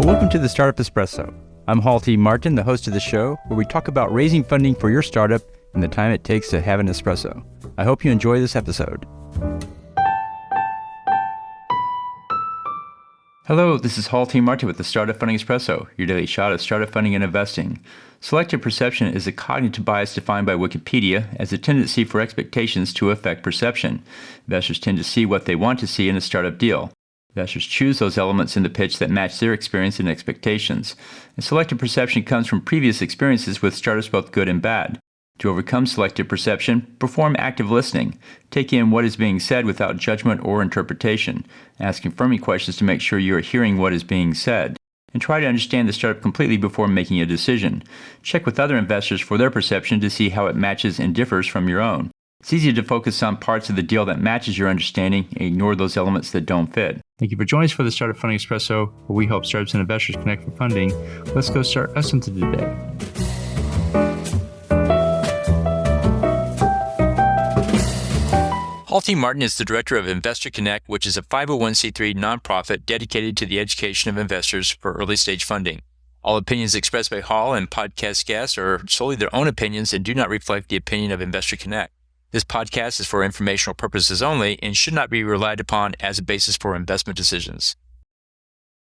Welcome to the Startup Espresso. I'm Halty Martin, the host of the show, where we talk about raising funding for your startup and the time it takes to have an espresso. I hope you enjoy this episode. Hello, this is Halty Martin with the Startup Funding Espresso, your daily shot of startup funding and investing. Selective perception is a cognitive bias defined by Wikipedia as a tendency for expectations to affect perception. Investors tend to see what they want to see in a startup deal. Investors choose those elements in the pitch that match their experience and expectations. And selective perception comes from previous experiences with startups both good and bad. To overcome selective perception, perform active listening. Take in what is being said without judgment or interpretation. Ask confirming questions to make sure you are hearing what is being said. And try to understand the startup completely before making a decision. Check with other investors for their perception to see how it matches and differs from your own. It's easy to focus on parts of the deal that matches your understanding and ignore those elements that don't fit. Thank you for joining us for the Startup Funding Espresso, where we help startups and investors connect for funding. Let's go start us into the day. Halty Martin is the director of Investor Connect, which is a 501c3 nonprofit dedicated to the education of investors for early-stage funding. All opinions expressed by Hall and podcast guests are solely their own opinions and do not reflect the opinion of Investor Connect. This podcast is for informational purposes only and should not be relied upon as a basis for investment decisions.